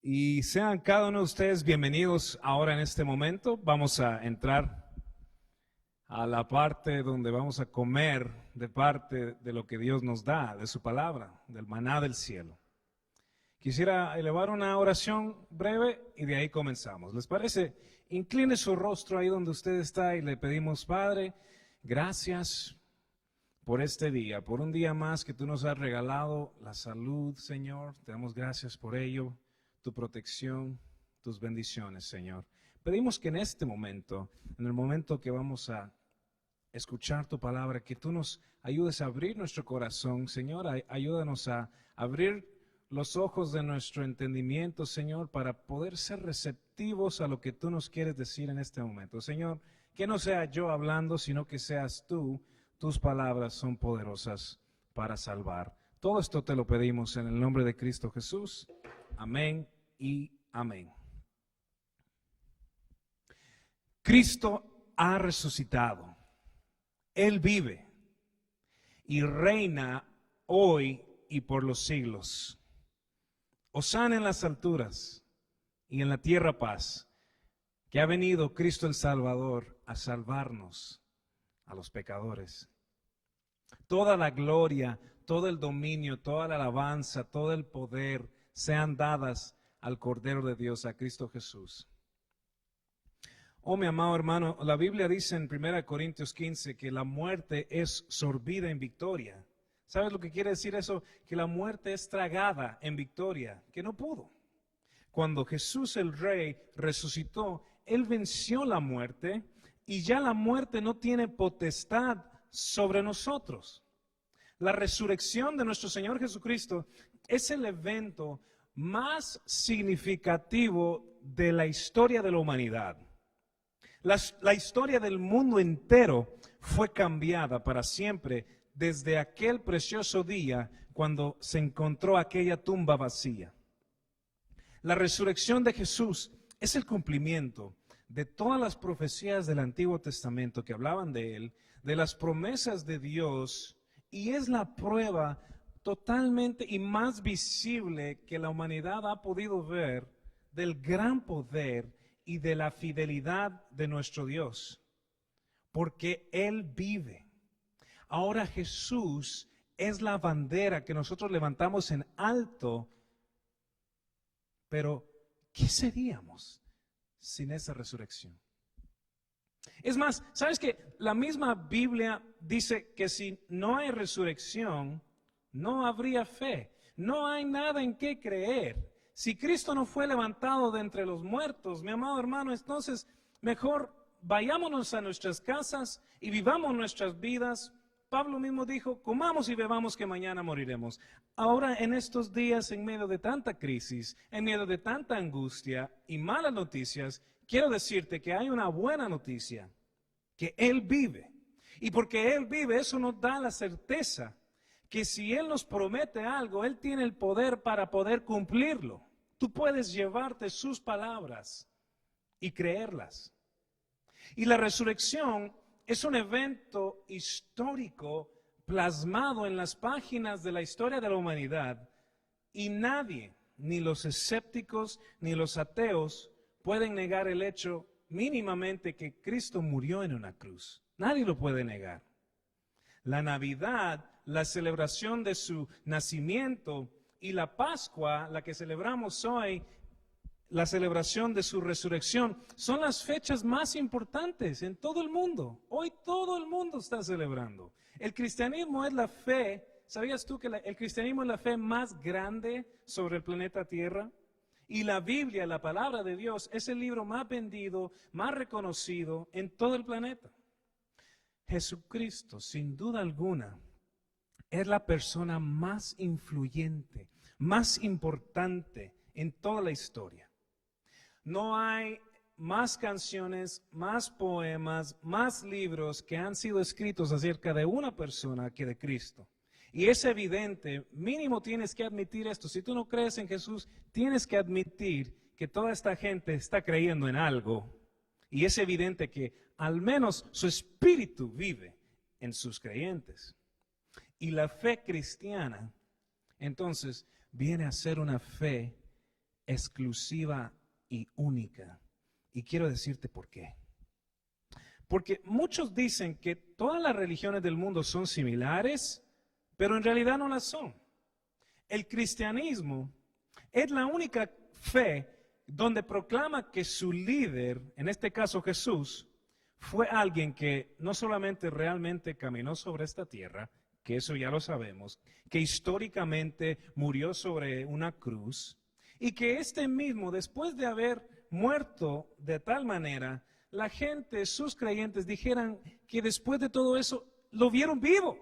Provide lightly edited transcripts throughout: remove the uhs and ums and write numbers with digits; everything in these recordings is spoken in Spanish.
Y sean cada uno de ustedes bienvenidos ahora en este momento. Vamos a entrar a la parte donde vamos a comer de parte de lo que Dios nos da, de su palabra, del maná del cielo. Quisiera elevar una oración breve y de ahí comenzamos. ¿Les parece? Incline su rostro ahí donde usted está y le pedimos, Padre, gracias por este día, por un día más que tú nos has regalado, la salud, Señor. Te damos gracias por ello, tu protección, tus bendiciones, Señor. Pedimos que en este momento, en el momento que vamos a escuchar tu palabra, que tú nos ayudes a abrir nuestro corazón, Señor. Ayúdanos a abrir los ojos de nuestro entendimiento, Señor, para poder ser receptivos a lo que tú nos quieres decir en este momento. Señor, que no sea yo hablando, sino que seas tú. Tus palabras son poderosas para salvar. Todo esto te lo pedimos en el nombre de Cristo Jesús. Amén y amén. Cristo ha resucitado. Él vive y reina hoy y por los siglos. Hosana en las alturas y en la tierra paz, que ha venido Cristo el Salvador a salvarnos, a los pecadores. Toda la gloria, todo el dominio, toda la alabanza, todo el poder sean dadas al Cordero de Dios, a Cristo Jesús. Oh, mi amado hermano, la Biblia dice en 1 Corintios 15 que la muerte es sorbida en victoria. ¿Sabes lo que quiere decir eso? Que la muerte es tragada en victoria, que no pudo. Cuando Jesús el Rey resucitó, Él venció la muerte y ya la muerte no tiene potestad sobre nosotros. La resurrección de nuestro Señor Jesucristo es el evento más significativo de la historia de la humanidad. La historia del mundo entero fue cambiada para siempre desde aquel precioso día cuando se encontró aquella tumba vacía. La resurrección de Jesús es el cumplimiento de todas las profecías del Antiguo Testamento que hablaban de Él, de las promesas de Dios, y es la prueba totalmente y más visible que la humanidad ha podido ver del gran poder y de la fidelidad de nuestro Dios, porque Él vive. Ahora Jesús es la bandera que nosotros levantamos en alto, pero ¿qué seríamos sin esa resurrección? Es más, ¿sabes qué? La misma Biblia dice que si no hay resurrección, no habría fe, no hay nada en qué creer. Si Cristo no fue levantado de entre los muertos, mi amado hermano, entonces mejor vayámonos a nuestras casas y vivamos nuestras vidas. Pablo mismo dijo, comamos y bebamos que mañana moriremos. Ahora en estos días, en medio de tanta crisis, en medio de tanta angustia y malas noticias, quiero decirte que hay una buena noticia, que Él vive. Y porque Él vive, eso nos da la certeza que si Él nos promete algo, Él tiene el poder para poder cumplirlo. Tú puedes llevarte sus palabras y creerlas. Y la resurrección es un evento histórico plasmado en las páginas de la historia de la humanidad y nadie, ni los escépticos ni los ateos, pueden negar el hecho mínimamente que Cristo murió en una cruz. Nadie lo puede negar. La Navidad, la celebración de su nacimiento y la Pascua, la que celebramos hoy, la celebración de su resurrección, son las fechas más importantes en todo el mundo. Hoy todo el mundo está celebrando. El cristianismo es la fe. ¿Sabías tú que el cristianismo es la fe más grande sobre el planeta Tierra? Y la Biblia, la palabra de Dios, es el libro más vendido, más reconocido en todo el planeta. Jesucristo, sin duda alguna, es la persona más influyente, más importante en toda la historia. No hay más canciones, más poemas, más libros que han sido escritos acerca de una persona que de Cristo. Y es evidente, mínimo tienes que admitir esto. Si tú no crees en Jesús, tienes que admitir que toda esta gente está creyendo en algo. Y es evidente que al menos su espíritu vive en sus creyentes. Y la fe cristiana, entonces, viene a ser una fe exclusiva y única. Y quiero decirte por qué. Porque muchos dicen que todas las religiones del mundo son similares, pero en realidad no las son. El cristianismo es la única fe donde proclama que su líder, en este caso Jesús, fue alguien que no solamente realmente caminó sobre esta tierra, que eso ya lo sabemos, que históricamente murió sobre una cruz, y que este mismo, después de haber muerto de tal manera, la gente, sus creyentes, dijeran que después de todo eso lo vieron vivo.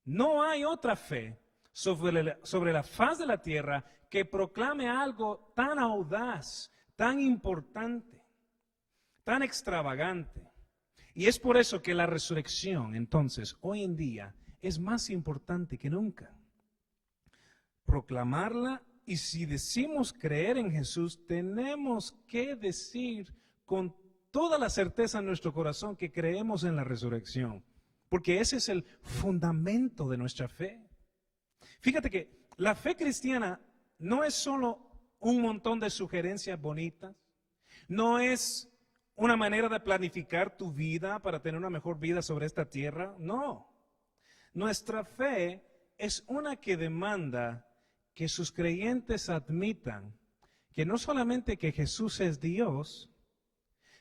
No hay otra fe sobre la faz de la tierra que proclame algo tan audaz, tan importante, tan extravagante. Y es por eso que la resurrección, entonces, hoy en día, es más importante que nunca. Proclamarla, y si decimos creer en Jesús, tenemos que decir con toda la certeza en nuestro corazón que creemos en la resurrección, porque ese es el fundamento de nuestra fe. Fíjate que la fe cristiana no es solo un montón de sugerencias bonitas, no es una manera de planificar tu vida para tener una mejor vida sobre esta tierra, no. Nuestra fe es una que demanda que sus creyentes admitan que no solamente que Jesús es Dios,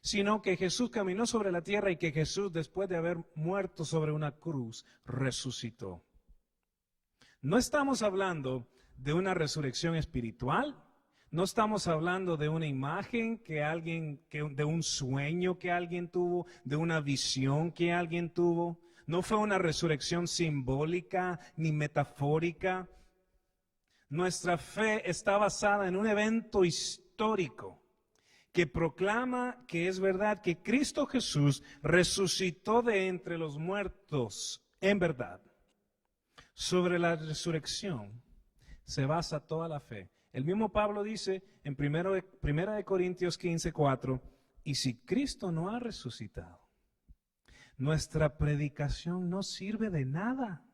sino que Jesús caminó sobre la tierra y que Jesús, después de haber muerto sobre una cruz, resucitó. No estamos hablando de una resurrección espiritual, no estamos hablando de una imagen de un sueño que alguien tuvo, de una visión que alguien tuvo. No fue una resurrección simbólica ni metafórica. Nuestra fe está basada en un evento histórico que proclama que es verdad que Cristo Jesús resucitó de entre los muertos, en verdad. Sobre la resurrección se basa toda la fe. El mismo Pablo dice en 1 Corintios 15:4, y si Cristo no ha resucitado, nuestra predicación no sirve de nada,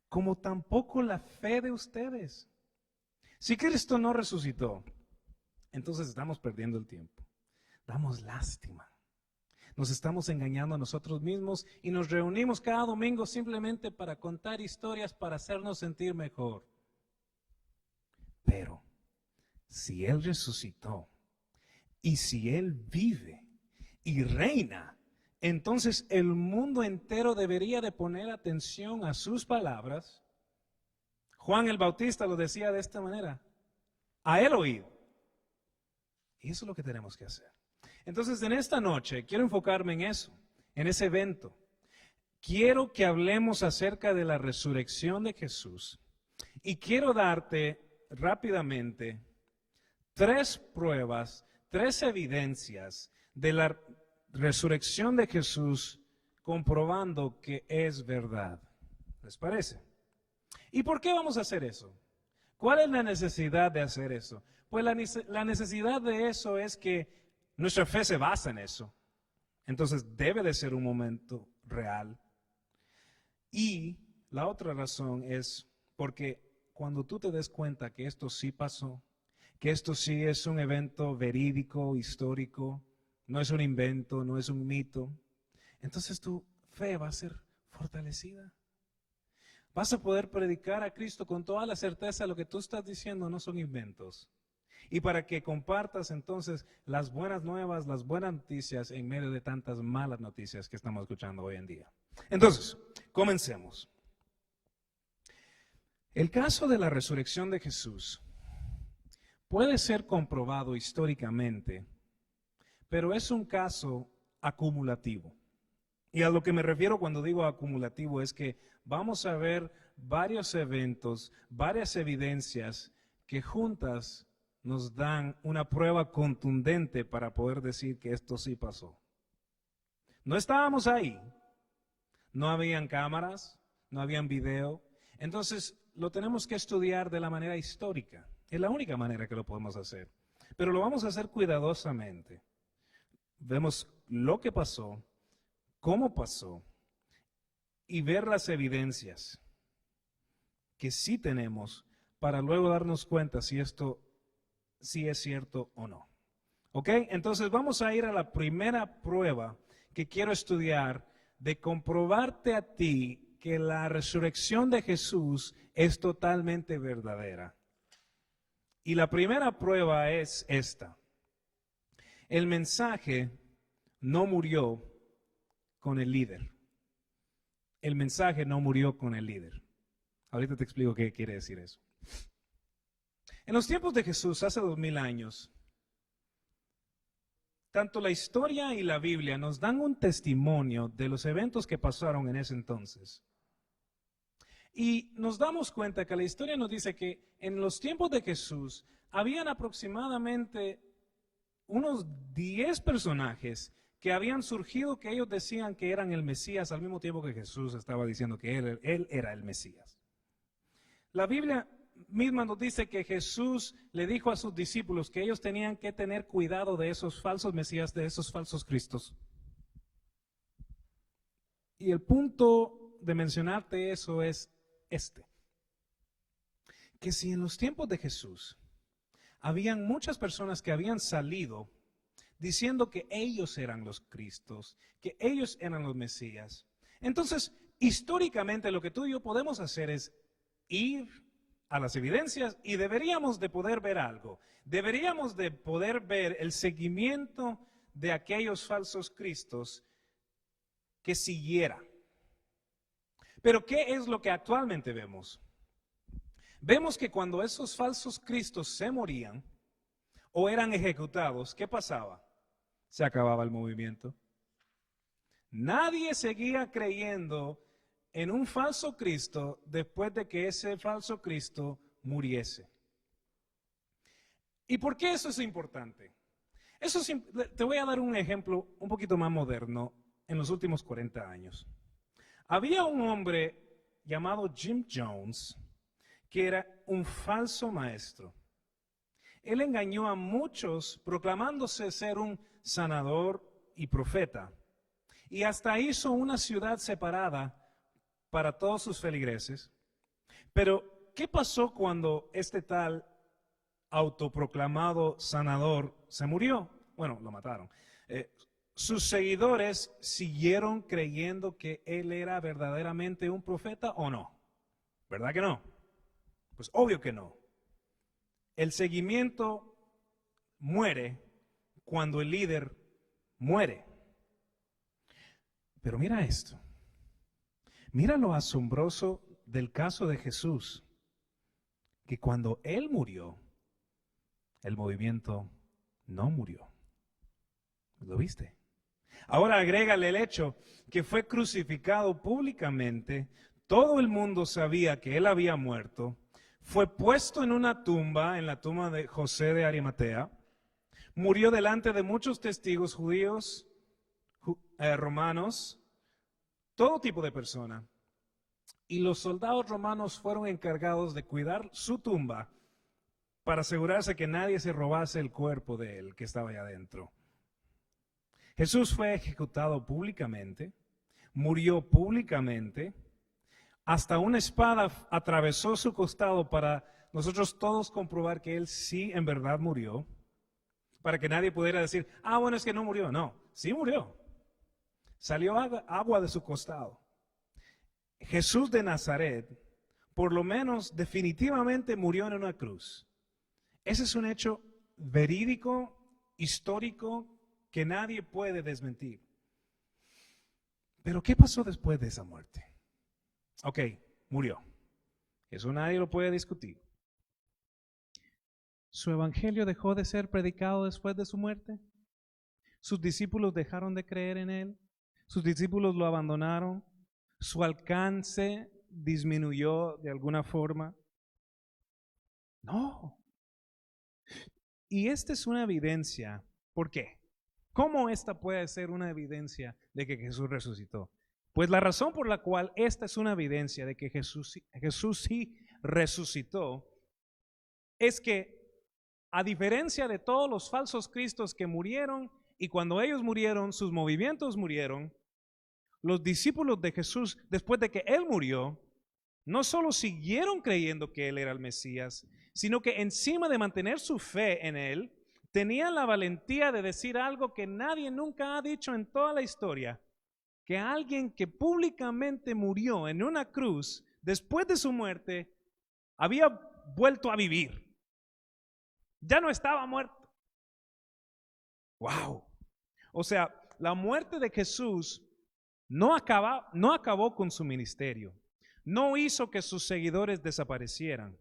como tampoco la fe de ustedes. Si Cristo no resucitó, entonces estamos perdiendo el tiempo. Damos lástima. Nos estamos engañando a nosotros mismos y nos reunimos cada domingo simplemente para contar historias para hacernos sentir mejor. Pero si Él resucitó y si Él vive y reina, entonces el mundo entero debería de poner atención a sus palabras. Juan el Bautista lo decía de esta manera: a Él oíd. Y eso es lo que tenemos que hacer. Entonces, en esta noche quiero enfocarme en eso, en ese evento. Quiero que hablemos acerca de la resurrección de Jesús. Y quiero darte rápidamente 3 pruebas, 3 evidencias de la resurrección de Jesús, comprobando que es verdad. ¿Les parece? ¿Y por qué vamos a hacer eso? ¿Cuál es la necesidad de hacer eso? Pues la necesidad de eso es que nuestra fe se basa en eso. Entonces debe de ser un momento real. Y la otra razón es porque cuando tú te des cuenta que esto sí pasó, que esto sí es un evento verídico, histórico, no es un invento, no es un mito, entonces tu fe va a ser fortalecida. Vas a poder predicar a Cristo con toda la certeza de lo que tú estás diciendo no son inventos. Y para que compartas entonces las buenas nuevas, las buenas noticias en medio de tantas malas noticias que estamos escuchando hoy en día. Entonces, comencemos. El caso de la resurrección de Jesús puede ser comprobado históricamente, pero es un caso acumulativo. Y a lo que me refiero cuando digo acumulativo es que vamos a ver varios eventos, varias evidencias que juntas nos dan una prueba contundente para poder decir que esto sí pasó. No estábamos ahí, no habían cámaras, no habían video, entonces lo tenemos que estudiar de la manera histórica. Es la única manera que lo podemos hacer, pero lo vamos a hacer cuidadosamente. Vemos lo que pasó, cómo pasó y ver las evidencias que sí tenemos para luego darnos cuenta si esto sí es cierto o no. ¿Ok? Entonces vamos a ir a la primera prueba que quiero estudiar de comprobarte a ti que la resurrección de Jesús es totalmente verdadera. Y la primera prueba es esta. El mensaje no murió con el líder. El mensaje no murió con el líder. Ahorita te explico qué quiere decir eso. En los tiempos de Jesús, hace 2000 años, tanto la historia y la Biblia nos dan un testimonio de los eventos que pasaron en ese entonces. Y nos damos cuenta que la historia nos dice que en los tiempos de Jesús habían aproximadamente unos 10 personajes que habían surgido que ellos decían que eran el Mesías al mismo tiempo que Jesús estaba diciendo que él era el Mesías. La Biblia misma nos dice que Jesús le dijo a sus discípulos que ellos tenían que tener cuidado de esos falsos Mesías, de esos falsos Cristos. Y el punto de mencionarte eso es que si en los tiempos de Jesús habían muchas personas que habían salido diciendo que ellos eran los Cristos, que ellos eran los Mesías, entonces históricamente lo que tú y yo podemos hacer es ir a las evidencias y deberíamos de poder ver algo. Deberíamos de poder ver el seguimiento de aquellos falsos Cristos que siguiera. Pero ¿qué es lo que actualmente vemos? Vemos que cuando esos falsos Cristos se morían o eran ejecutados, ¿qué pasaba? Se acababa el movimiento. Nadie seguía creyendo en un falso Cristo después de que ese falso Cristo muriese. ¿Y por qué eso es importante? Te voy a dar un ejemplo un poquito más moderno en los últimos 40 años. Había un hombre llamado Jim Jones que era un falso maestro. Él engañó a muchos proclamándose ser un sanador y profeta. Y hasta hizo una ciudad separada para todos sus feligreses. Pero, ¿qué pasó cuando este tal autoproclamado sanador se murió? Bueno, lo mataron. ¿Sus seguidores siguieron creyendo que él era verdaderamente un profeta o no? ¿Verdad que no? Pues obvio que no. El seguimiento muere cuando el líder muere. Pero mira esto. Mira lo asombroso del caso de Jesús, que cuando Él murió, el movimiento no murió. ¿Lo viste? Ahora agrégale el hecho que fue crucificado públicamente, todo el mundo sabía que Él había muerto, fue puesto en una tumba, en la tumba de José de Arimatea, murió delante de muchos testigos judíos, romanos, todo tipo de persona. Y los soldados romanos fueron encargados de cuidar su tumba para asegurarse que nadie se robase el cuerpo de él que estaba allá adentro. Jesús fue ejecutado públicamente, murió públicamente, hasta una espada atravesó su costado para nosotros todos comprobar que él sí en verdad murió, para que nadie pudiera decir, bueno, es que no murió. No, sí murió. Salió agua de su costado. Jesús de Nazaret, por lo menos definitivamente murió en una cruz. Ese es un hecho verídico, histórico, que nadie puede desmentir. Pero ¿qué pasó después de esa muerte? Ok, murió. Eso nadie lo puede discutir. ¿Su evangelio dejó de ser predicado después de su muerte? ¿Sus discípulos dejaron de creer en él? ¿Sus discípulos lo abandonaron? ¿Su alcance disminuyó de alguna forma? No. Y esta es una evidencia. ¿Por qué? ¿Cómo esta puede ser una evidencia de que Jesús resucitó? Pues la razón por la cual esta es una evidencia de que Jesús sí resucitó es que, a diferencia de todos los falsos cristos que murieron, y cuando ellos murieron, sus movimientos murieron, los discípulos de Jesús, después de que Él murió, no solo siguieron creyendo que Él era el Mesías, sino que encima de mantener su fe en Él, tenían la valentía de decir algo que nadie nunca ha dicho en toda la historia, que alguien que públicamente murió en una cruz, después de su muerte, había vuelto a vivir. Ya no estaba muerto. ¡Wow! O sea, la muerte de Jesús no acabó con su ministerio. No hizo que sus seguidores desaparecieran.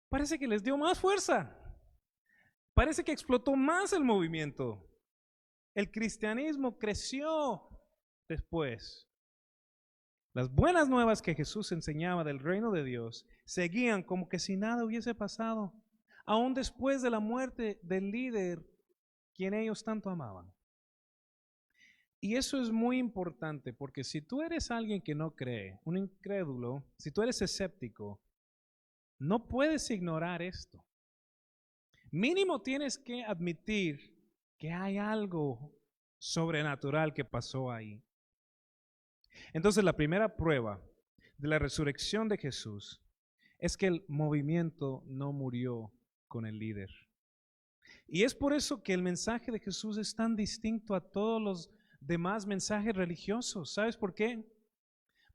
Parece que les dio más fuerza. Parece que explotó más el movimiento. El cristianismo creció después. Las buenas nuevas que Jesús enseñaba del reino de Dios seguían como que si nada hubiese pasado, aún después de la muerte del líder quien ellos tanto amaban. Y eso es muy importante porque si tú eres alguien que no cree, un incrédulo, si tú eres escéptico, no puedes ignorar esto. Mínimo tienes que admitir que hay algo sobrenatural que pasó ahí. Entonces la primera prueba de la resurrección de Jesús es que el movimiento no murió con el líder. Y es por eso que el mensaje de Jesús es tan distinto a todos los demás mensajes religiosos. ¿Sabes por qué?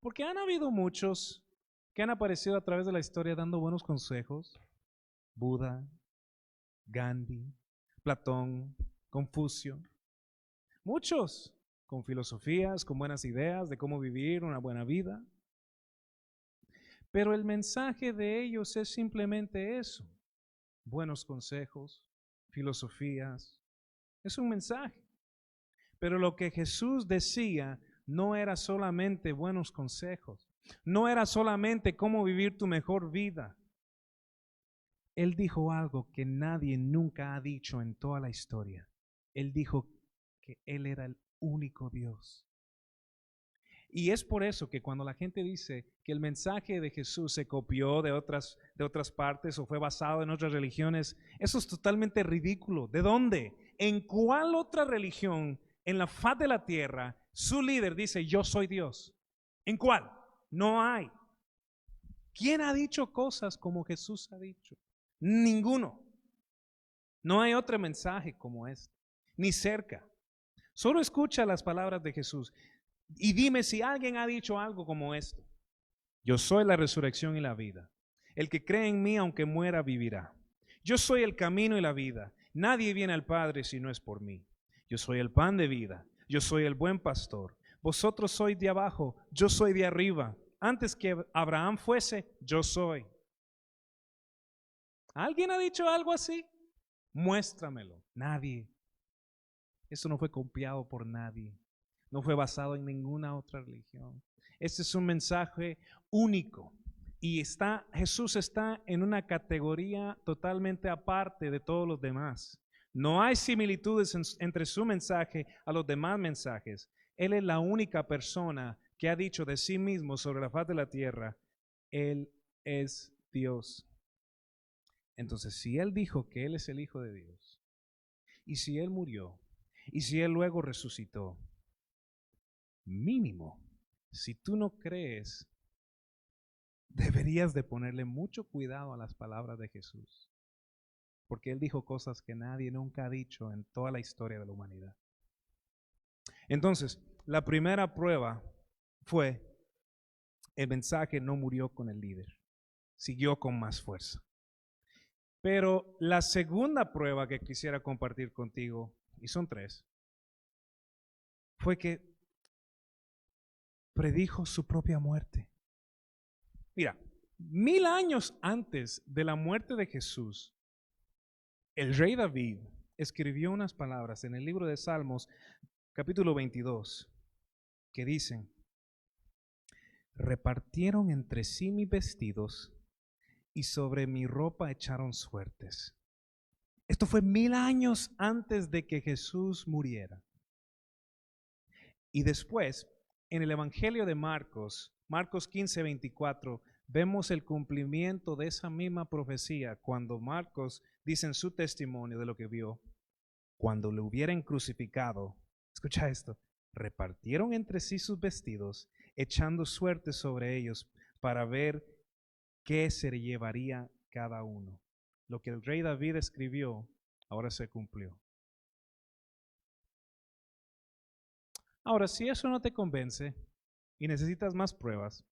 Porque han habido muchos que han aparecido a través de la historia dando buenos consejos. Buda, Gandhi, Platón, Confucio. Muchos con filosofías, con buenas ideas de cómo vivir una buena vida. Pero el mensaje de ellos es simplemente eso. Buenos consejos, filosofías. Es un mensaje. Pero lo que Jesús decía no era solamente buenos consejos. No era solamente cómo vivir tu mejor vida. Él dijo algo que nadie nunca ha dicho en toda la historia. Él dijo que Él era el único Dios. Y es por eso que cuando la gente dice que el mensaje de Jesús se copió de otras partes o fue basado en otras religiones, eso es totalmente ridículo. ¿De dónde? ¿En cuál otra religión en la faz de la tierra su líder dice yo soy Dios? ¿En cuál? No hay. ¿Quién ha dicho cosas como Jesús ha dicho? Ninguno. No hay otro mensaje como este, ni cerca. Solo escucha las palabras de Jesús y dime si alguien ha dicho algo como esto. Yo soy la resurrección y la vida. El que cree en mí, aunque muera, vivirá. Yo soy el camino y la vida. Nadie viene al Padre si no es por mí. Yo soy el pan de vida. Yo soy el buen pastor. Vosotros sois de abajo, yo soy de arriba. Antes que Abraham fuese, yo soy. ¿Alguien ha dicho algo así? Muéstramelo. Nadie. Eso no fue copiado por nadie. No fue basado en ninguna otra religión. Este es un mensaje único. Y Jesús está en una categoría totalmente aparte de todos los demás. No hay similitudes entre su mensaje a los demás mensajes. Él es la única persona que ha dicho de sí mismo sobre la faz de la tierra, Él es Dios. Entonces, si Él dijo que Él es el Hijo de Dios, y si Él murió, y si Él luego resucitó, mínimo, si tú no crees, deberías de ponerle mucho cuidado a las palabras de Jesús, porque Él dijo cosas que nadie nunca ha dicho en toda la historia de la humanidad. Entonces, la primera prueba fue, el mensaje no murió con el líder, siguió con más fuerza. Pero la segunda prueba que quisiera compartir contigo, y son tres, fue que predijo su propia muerte. Mira, 1000 años antes de la muerte de Jesús, el rey David escribió unas palabras en el libro de Salmos, capítulo 22, que dicen: repartieron entre sí mis vestidos y sobre mi ropa echaron suertes. Esto fue 1000 años antes de que Jesús muriera. Y después, en el Evangelio de Marcos 15:24, vemos el cumplimiento de esa misma profecía cuando Marcos dice en su testimonio de lo que vio: cuando le hubieran crucificado, escucha esto, repartieron entre sí sus vestidos, echando suertes sobre ellos, para ver qué se llevaría cada uno. Lo que el rey David escribió, ahora se cumplió. Ahora, si eso no te convence y necesitas más pruebas,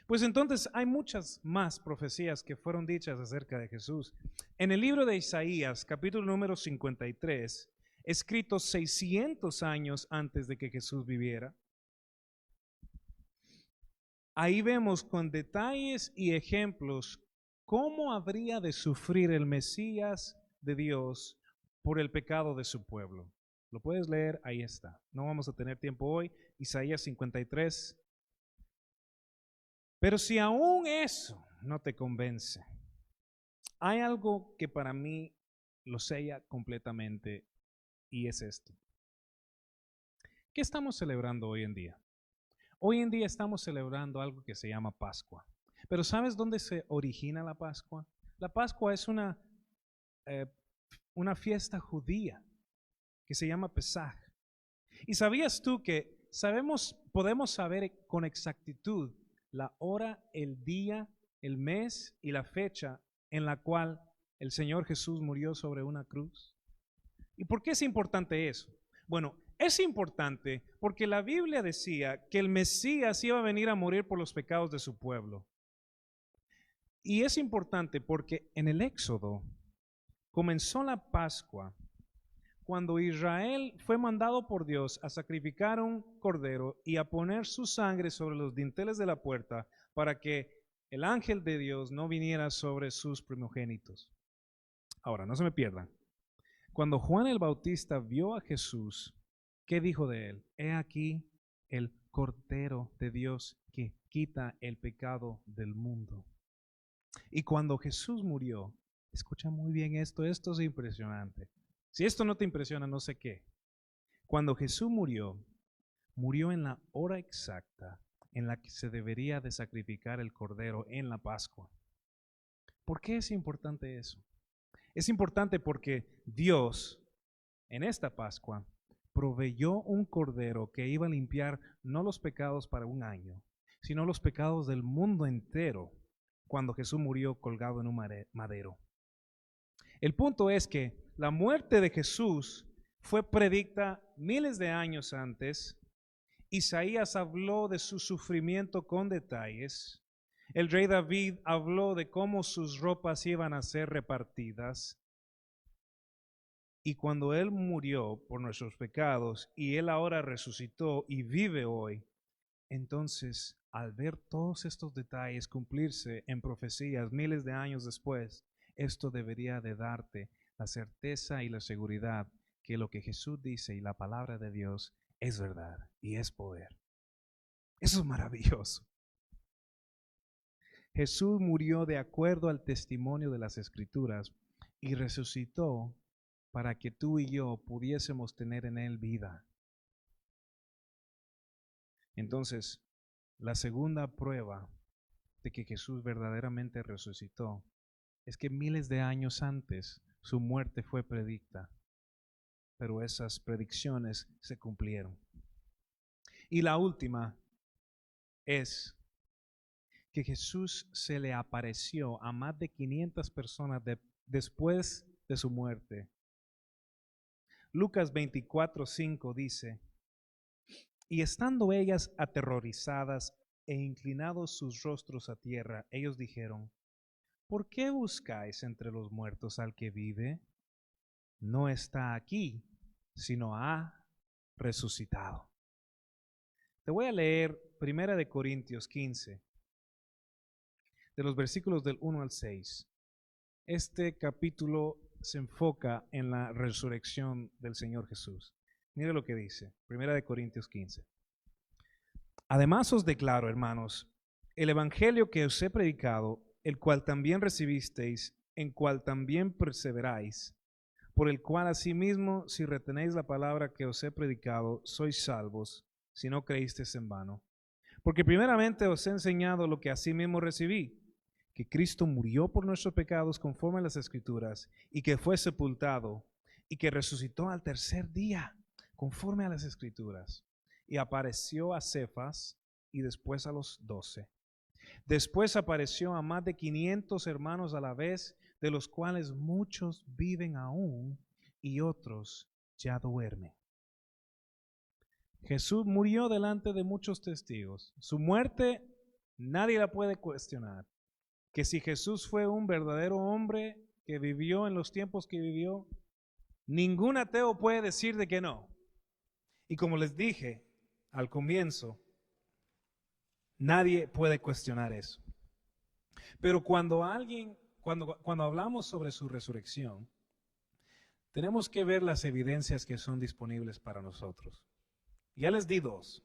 pues entonces hay muchas más profecías que fueron dichas acerca de Jesús. En el libro de Isaías, capítulo número 53, escrito 600 años antes de que Jesús viviera, ahí vemos con detalles y ejemplos cómo habría de sufrir el Mesías de Dios por el pecado de su pueblo. Lo puedes leer, ahí está. No vamos a tener tiempo hoy. Isaías 53. Pero si aún eso no te convence, hay algo que para mí lo sella completamente y es esto. ¿Qué estamos celebrando hoy en día? Hoy en día estamos celebrando algo que se llama Pascua. Pero ¿sabes dónde se origina la Pascua? La Pascua es una fiesta judía que se llama Pesaj. ¿Y sabías tú que podemos saber con exactitud la hora, el día, el mes y la fecha en la cual el Señor Jesús murió sobre una cruz? ¿Y por qué es importante eso? Bueno, es importante porque la Biblia decía que el Mesías iba a venir a morir por los pecados de su pueblo. Y es importante porque en el Éxodo comenzó la Pascua cuando Israel fue mandado por Dios a sacrificar un cordero y a poner su sangre sobre los dinteles de la puerta para que el ángel de Dios no viniera sobre sus primogénitos. Ahora, no se me pierdan. Cuando Juan el Bautista vio a Jesús, ¿qué dijo de él? He aquí el Cordero de Dios que quita el pecado del mundo. Y cuando Jesús murió, escucha muy bien esto es impresionante. Si esto no te impresiona, no sé qué. Cuando Jesús murió, murió en la hora exacta en la que se debería de sacrificar el cordero en la Pascua. ¿Por qué es importante eso? Es importante porque Dios, en esta Pascua, proveyó un cordero que iba a limpiar no los pecados para un año, sino los pecados del mundo entero cuando Jesús murió colgado en un madero. El punto es que la muerte de Jesús fue predicta miles de años antes. Isaías habló de su sufrimiento con detalles. El rey David habló de cómo sus ropas iban a ser repartidas. Y cuando Él murió por nuestros pecados y Él ahora resucitó y vive hoy, entonces al ver todos estos detalles cumplirse en profecías miles de años después, esto debería de darte la certeza y la seguridad que lo que Jesús dice y la palabra de Dios es verdad y es poder. Eso es maravilloso. Jesús murió de acuerdo al testimonio de las Escrituras y resucitó para que tú y yo pudiésemos tener en Él vida. Entonces, la segunda prueba de que Jesús verdaderamente resucitó es que miles de años antes su muerte fue predicta, pero esas predicciones se cumplieron. Y la última es que Jesús se le apareció a más de 500 personas después de su muerte. Lucas 24:5 dice, y estando ellas aterrorizadas e inclinados sus rostros a tierra, ellos dijeron, ¿por qué buscáis entre los muertos al que vive? No está aquí, sino ha resucitado. Te voy a leer 1 Corintios 15, de los versículos del 1 al 6. Este capítulo se enfoca en la resurrección del Señor Jesús. Mire lo que dice, 1 Corintios 15. Además os declaro, hermanos, el evangelio que os he predicado, el cual también recibisteis, en cual también perseveráis, por el cual asimismo, si retenéis la palabra que os he predicado, sois salvos, si no creísteis en vano. Porque primeramente os he enseñado lo que asimismo recibí, que Cristo murió por nuestros pecados conforme a las Escrituras, y que fue sepultado, y que resucitó al tercer día, conforme a las Escrituras, y apareció a Cefas y después a los 12. Después apareció a más de 500 hermanos a la vez, de los cuales muchos viven aún y otros ya duermen. Jesús murió delante de muchos testigos. Su muerte nadie la puede cuestionar. Que si Jesús fue un verdadero hombre que vivió en los tiempos que vivió, ningún ateo puede decir de que no. Y como les dije al comienzo, nadie puede cuestionar eso. Pero cuando hablamos sobre su resurrección, tenemos que ver las evidencias que son disponibles para nosotros. Ya les di dos,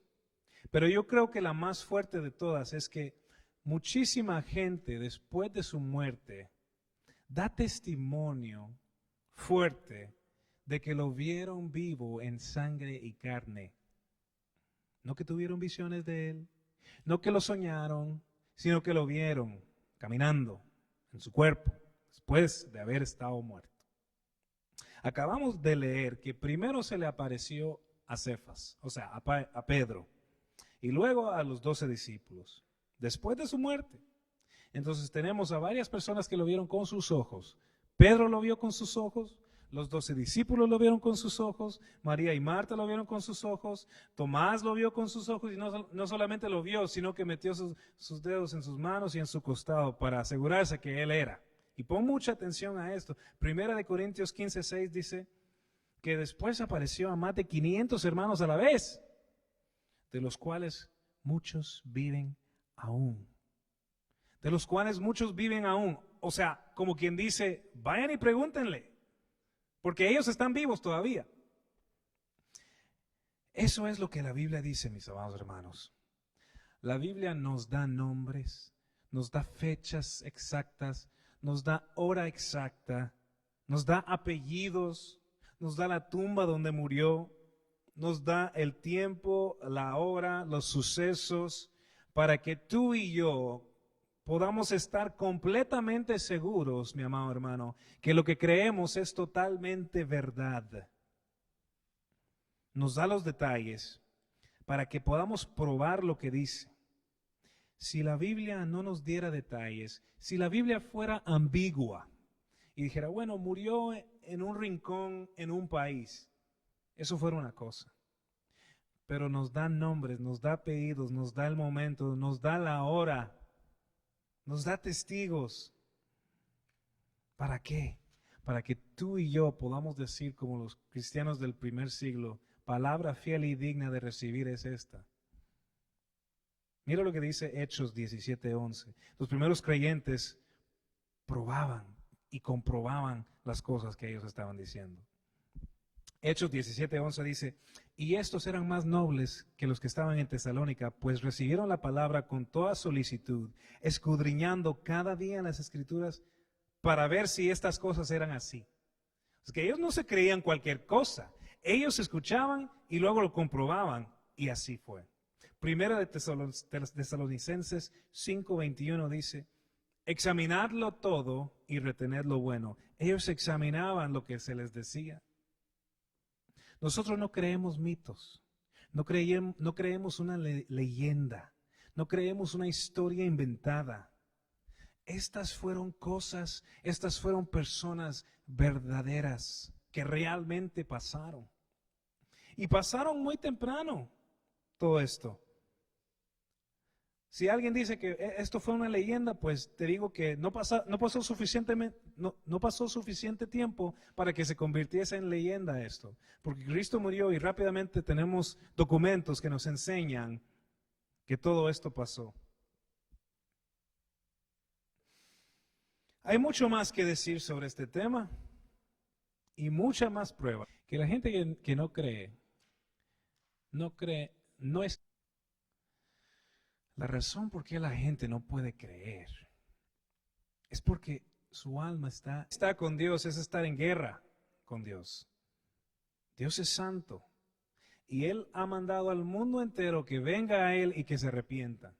pero yo creo que la más fuerte de todas es que muchísima gente después de su muerte da testimonio fuerte de que lo vieron vivo en sangre y carne. No que tuvieron visiones de él, no que lo soñaron, sino que lo vieron caminando en su cuerpo después de haber estado muerto. Acabamos de leer que primero se le apareció a Cefas, o sea, a Pedro, y luego a los 12 discípulos, después de su muerte. Entonces tenemos a varias personas que lo vieron con sus ojos. Pedro lo vio con sus ojos, los 12 discípulos lo vieron con sus ojos, María y Marta lo vieron con sus ojos, Tomás lo vio con sus ojos y no solamente lo vio, sino que metió sus dedos en sus manos y en su costado para asegurarse que él era. Y pon mucha atención a esto. Primera de Corintios 15:6 dice que después apareció a más de 500 hermanos a la vez, de los cuales muchos viven aún. De los cuales muchos viven aún. O sea, como quien dice, vayan y pregúntenle, porque ellos están vivos todavía. Eso es lo que la Biblia dice, mis amados hermanos. La Biblia nos da nombres, nos da fechas exactas, nos da hora exacta, nos da apellidos, nos da la tumba donde murió, nos da el tiempo, la hora, los sucesos, para que tú y yo podamos estar completamente seguros, mi amado hermano, que lo que creemos es totalmente verdad. Nos da los detalles para que podamos probar lo que dice. Si la Biblia no nos diera detalles, si la Biblia fuera ambigua y dijera, bueno, murió en un rincón en un país, eso fuera una cosa. Pero nos da nombres, nos da apellidos, nos da el momento, nos da la hora, nos da testigos. ¿Para qué? Para que tú y yo podamos decir como los cristianos del primer siglo, palabra fiel y digna de recibir es esta. Mira lo que dice Hechos 17:11. Los primeros creyentes probaban y comprobaban las cosas que ellos estaban diciendo. Hechos 17:11 dice, y estos eran más nobles que los que estaban en Tesalónica, pues recibieron la palabra con toda solicitud, escudriñando cada día en las Escrituras para ver si estas cosas eran así. Es que ellos no se creían cualquier cosa, ellos escuchaban y luego lo comprobaban, y así fue. Primera de Tesalonicenses 5:21 dice, examinadlo todo y retened lo bueno. Ellos examinaban lo que se les decía. Nosotros no creemos mitos, no creemos una leyenda, no creemos una historia inventada. Estas fueron cosas, estas fueron personas verdaderas que realmente pasaron. Y pasaron muy temprano todo esto. Si alguien dice que esto fue una leyenda, pues te digo que no pasó suficiente tiempo para que se convirtiese en leyenda esto. Porque Cristo murió y rápidamente tenemos documentos que nos enseñan que todo esto pasó. Hay mucho más que decir sobre este tema y mucha más prueba. Que la gente que no cree, no es... La razón por qué la gente no puede creer es porque su alma está con Dios, es estar en guerra con Dios. Dios es santo y Él ha mandado al mundo entero que venga a Él y que se arrepienta.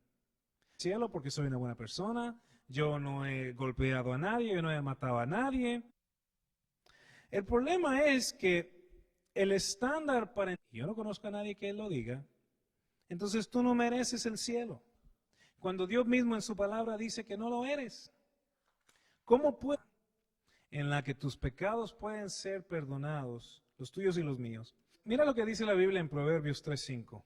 Cielo, porque soy una buena persona, yo no he golpeado a nadie, yo no he matado a nadie. El problema es que el estándar yo no conozco a nadie que lo diga. Entonces tú no mereces el cielo. cuando Dios mismo en su palabra dice que no lo eres? ¿Cómo puede? En la que tus pecados pueden ser perdonados, los tuyos y los míos. Mira lo que dice la Biblia en Proverbios 3:5.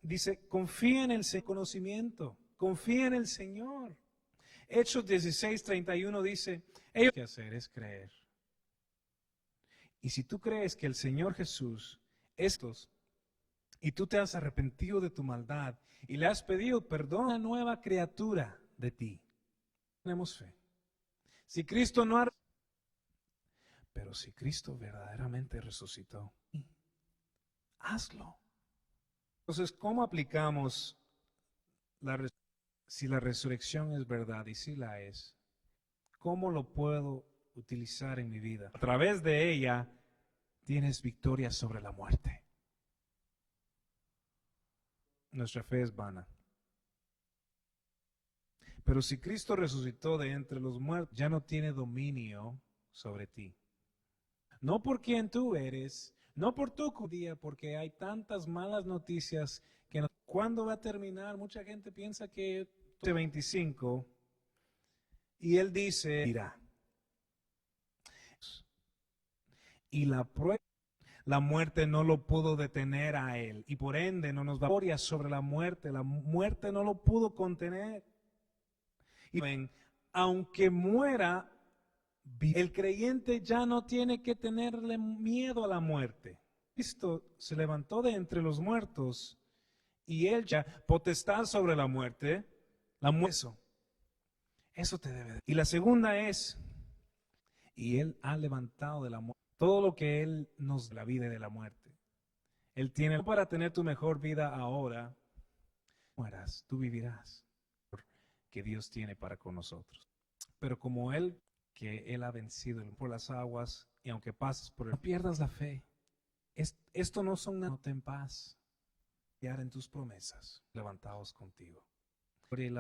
Dice, confía en el conocimiento, confía en el Señor. Hechos 16:31 dice, ello que hacer es creer. Y si tú crees que el Señor Jesús estos y tú te has arrepentido de tu maldad y le has pedido perdón a una nueva criatura de ti, tenemos fe. Si Cristo no ha, pero si Cristo verdaderamente resucitó, hazlo. Entonces, ¿cómo aplicamos si la resurrección es verdad y si la es? ¿Cómo lo puedo utilizar en mi vida? A través de ella tienes victoria sobre la muerte. Nuestra fe es vana. Pero si Cristo resucitó de entre los muertos, ya no tiene dominio sobre ti. No por quien tú eres, no por tu día, porque hay tantas malas noticias que no. ¿Cuándo va a terminar? Mucha gente piensa que 25 y él dice, irá. Y la muerte no lo pudo detener a él y por ende no nos da gloria sobre la muerte no lo pudo contener. Y ven, aunque muera, el creyente ya no tiene que tenerle miedo a la muerte. Cristo se levantó de entre los muertos y él ya potestad sobre la muerte, eso te debe. Y la segunda es, y él ha levantado de la muerte todo lo que él nos da, la vida y de la muerte. Él tiene para tener tu mejor vida ahora, mueras, tú vivirás, que Dios tiene para con nosotros. Pero como que Él ha vencido por las aguas, y aunque pases por no pierdas la fe. Esto no son nada, no ten paz, confiar en tus promesas, levantados contigo.